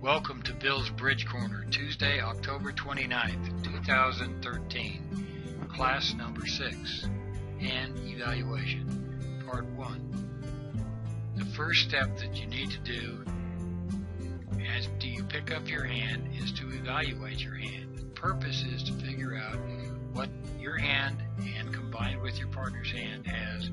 Welcome to Bill's Bridge Corner, Tuesday, October 29th, 2013, class number 6, Hand Evaluation, Part 1. The first step that you need to do as you pick up your hand is to evaluate your hand. The purpose is to figure out what your hand and combined with your partner's hand has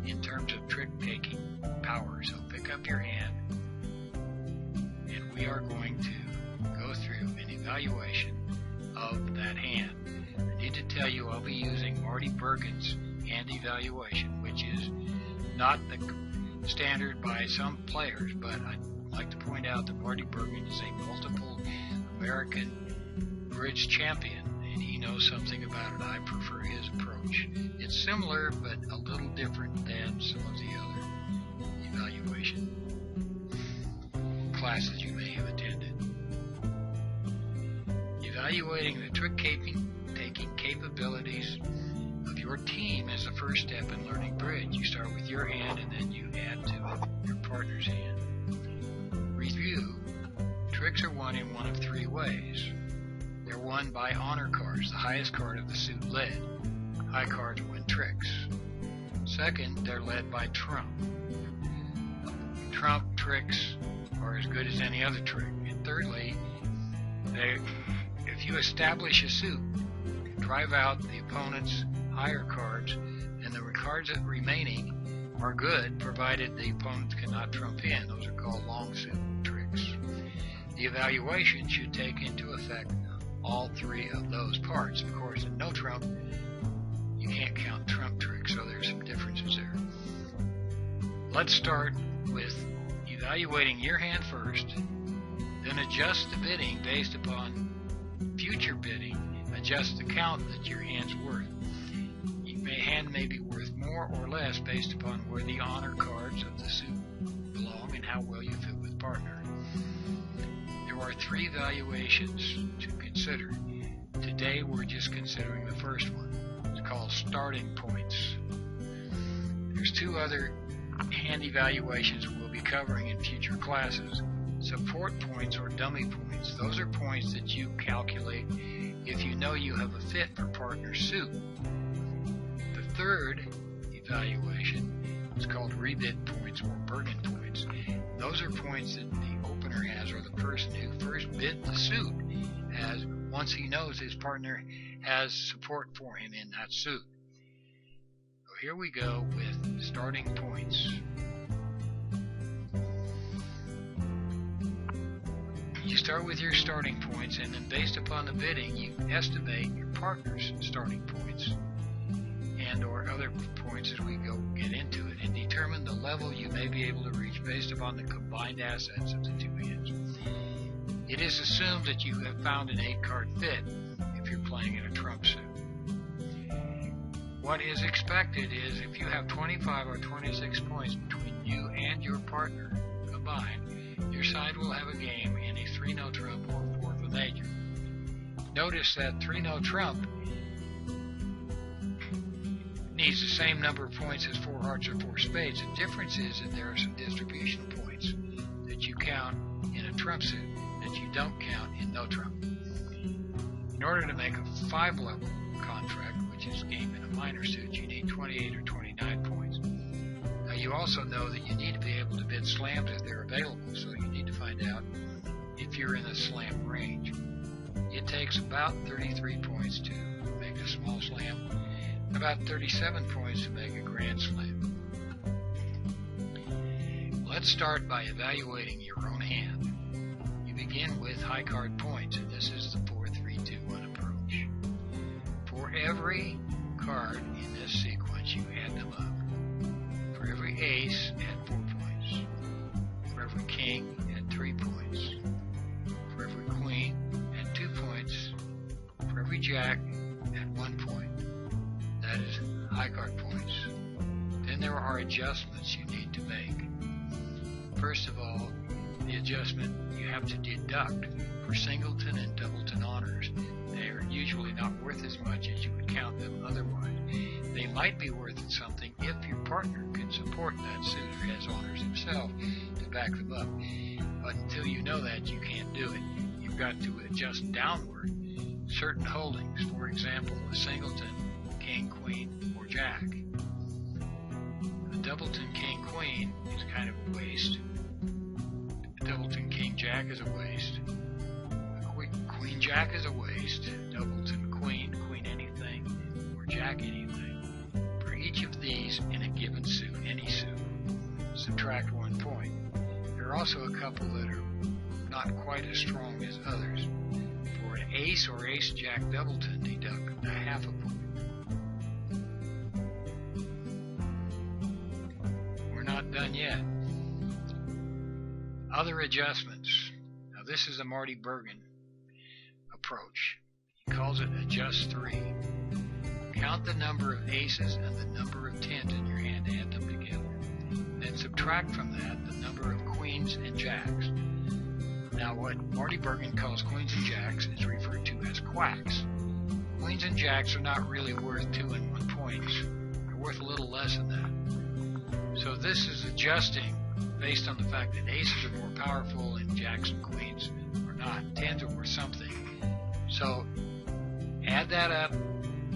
in terms of trick-taking power. So pick up your hand, and we are going to go through an evaluation of that hand. I need to tell you I'll be using Marty Bergen's hand evaluation, which is not the standard by some players, but I'd like to point out that Marty Bergen is a multiple American bridge champion, and he knows something about it. I prefer his approach. It's similar, but a little different than some of the other evaluation classes you may have attended. Evaluating the trick-taking capabilities of your team is the first step in learning bridge. You start with your hand, and then you add to it your partner's hand. Review. Tricks are won in one of three ways. They're won by honor cards, the highest card of the suit led. High cards win tricks. Second, they're led by trump. Trump tricks are as good as any other trick. And thirdly, if you establish a suit, drive out the opponent's higher cards, and the cards that remaining are good, provided the opponent cannot trump in. Those are called long suit tricks. The evaluation should take into effect all three of those parts. Of course, in no trump, you can't count trump tricks, so there's some differences there. Let's start with evaluating your hand first, then adjust the bidding based upon future bidding. Adjust the count that your hand's worth. Your hand may be worth more or less based upon where the honor cards of the suit belong and how well you fit with partner. There are three valuations to consider. Today we're just considering the first one. It's called starting points. There's two other hand evaluations we'll be covering in future classes. Support points or dummy points. Those are points that you calculate if you know you have a fit for partner suit. The third evaluation is called rebid points or Bergen points. Those are points that the opener has, or the person who first bid the suit has, once he knows his partner has support for him in that suit. So here we go with starting points. You start with your starting points, and then based upon the bidding, you estimate your partner's starting points and or other points as we get into it, and determine the level you may be able to reach based upon the combined assets of the two hands. It is assumed that you have found an 8-card fit if you're playing in a trump suit. What is expected is if you have 25 or 26 points between you and your partner combined, your side will have a game in a 3-no trump or 4 of a major. Notice that 3-no trump needs the same number of points as 4 hearts or 4 spades. The difference is that there are some distribution points that you count in a trump suit that you don't count in no trump. In order to make a 5-level contract, which is a game in a minor suit, you need 28 or 29 points. Now you also know that you need to be able to bid slams if they're available, so you need to find out if you're in the slam range. It takes about 33 points to make a small slam, about 37 points to make a grand slam. Let's start by evaluating your own hand. You begin with high card points, and this is the 4-3-2-1 approach. For every card in this sequence, you add them up. For every ace, add 4 points. For every king, add 3 points. For every queen, add 2 points. For every jack, add 1 point. That is high card points. Then there are adjustments you need to make. First of all, the adjustment you have to deduct for singleton and doubleton honors. They are usually not worth as much as you would count them otherwise. They might be worth something if your partner can support that suit or has honors himself to back them up. But until you know that, you can't do you've got to adjust downward certain holdings. For example, a singleton, king, queen, or jack. A doubleton, king, queen is kind of a waste. A doubleton, king, jack is a waste. A queen, jack is a waste. Doubleton, queen, queen anything, or jack anything. For each of these in a given suit, any suit, subtract 1 point. There are also a couple that are not quite as strong as others. For an ace or ace-jack doubleton, deduct a half a point. We're not done yet. Other adjustments. Now this is a Marty Bergen approach. He calls it adjust 3. Count the number of aces and the number of 10s in your hand, add them together. Then subtract from that the number of queens and jacks. Now what Marty Bergen calls queens and jacks is referred to as quacks. Queens and jacks are not really worth 2 and 1 points. They're worth a little less than that. So this is adjusting based on the fact that aces are more powerful and jacks and queens are not. 10s are worth something. So add that up,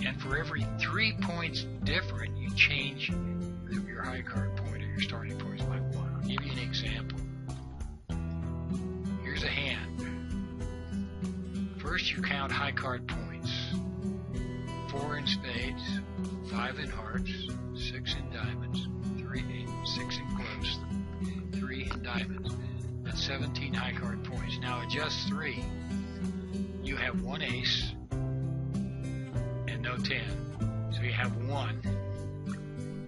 and for every 3 points different, you change your high card point or your starting points by 1. I'll give you an example. Here's a hand. First you count high card points. 4 in spades, 5 in hearts, 6 in diamonds, 6 in clubs, 3 in diamonds. That's 17 high card points. Now adjust 3. You have 1 ace and no 10. So you have 1.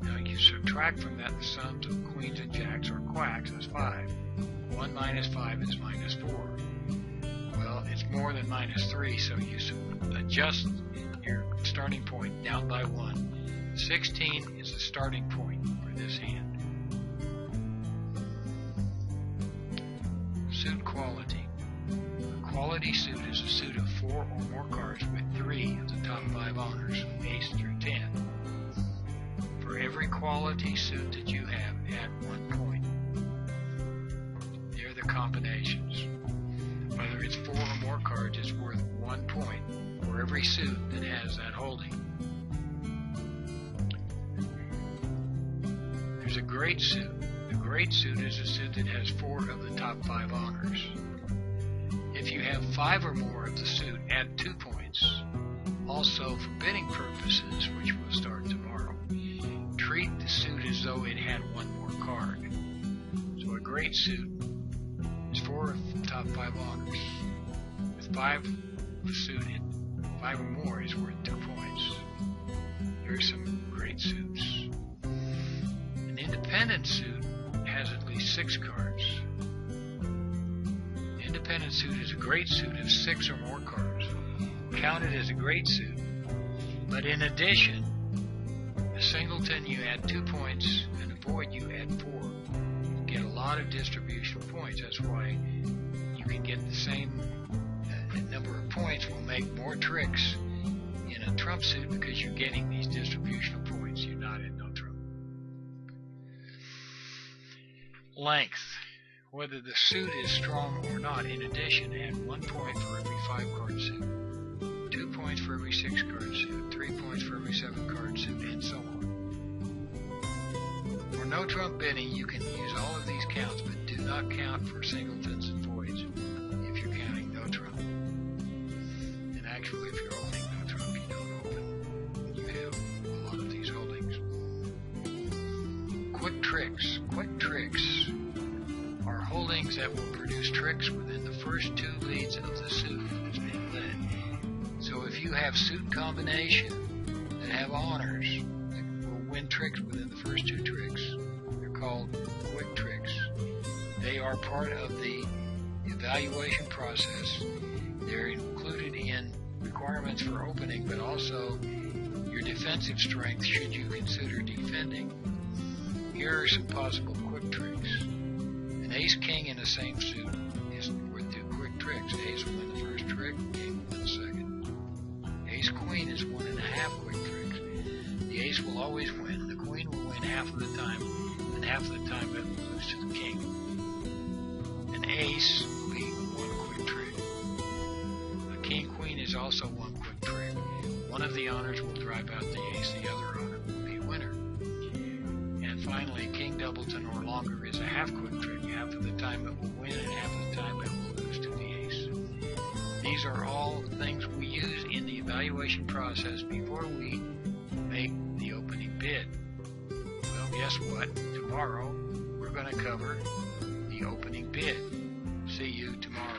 Now you subtract from that the sums of queens and jacks or quacks. That's 5. 1 minus 5 is minus 4. Well, it's more than minus 3, so you adjust your starting point down by 1. 16 is the starting point for this hand. Suit quality. A quality suit is a suit of 4 or more cards with 3 of the top 5 honors, ace through 10. For every quality suit that you have, add 1 point. Here are the combinations. Whether it's 4 or more cards, it's worth 1 point for every suit that has that holding. There's a great suit. The great suit is a suit that has 4 of the top 5 honors. If you have 5 or more of the suit, add 2 points. Also, for bidding purposes, which we'll start tomorrow, treat the suit as though it had 1 more card. So a great suit is 4 of the top 5 honors. With 5 of the suit, 5 or more is worth 2 points. Here's some great suits. An independent suit has at least 6 cards. The independent suit is a great suit of 6 or more cards. Counted as a great suit. But in addition, a singleton you add 2 points, and a void you add 4. You get a lot of distribution points. That's why you can get the same number of points will make more tricks in a trump suit because you're getting these distributional points. You're not in no trump. Length. Whether the suit is strong or not, in addition, add 1 point for every 5 card suit, 2 points for every 6 card suit, 3 points for every 7 card suit, and so on. For no trump bidding, you can use all of these counts, but do not count for singletons and voids if you're counting no trump. And actually, if you're holding no trump, you don't open. You have a lot of these holdings. Quick tricks. Quick tricks are holdings that will produce tricks within the first 2 leads of the suit that's being led. So if you have suit combination that have honors that will win tricks within the first 2 tricks, they're called quick tricks. They are part of the evaluation process. They're included in requirements for opening, but also your defensive strength should you consider defending. Here are some possible quick tricks. An ace-king in the same suit is worth 2 quick tricks. Ace will win the first trick, king will win the second. Ace-queen is 1.5 quick tricks. The ace will always win. The queen will win half of the time, and half of the time it will lose to the king. An ace will be 1 quick trick. also one quick trick. One of the owners will drive out the ace, the other owner will be a winner. And finally, king doubleton or longer is a half quick trick. Half of the time it will win and half of the time it will lose to the ace. These are all things we use in the evaluation process before we make the opening bid. Well, guess what? Tomorrow we're going to cover the opening bid. See you tomorrow.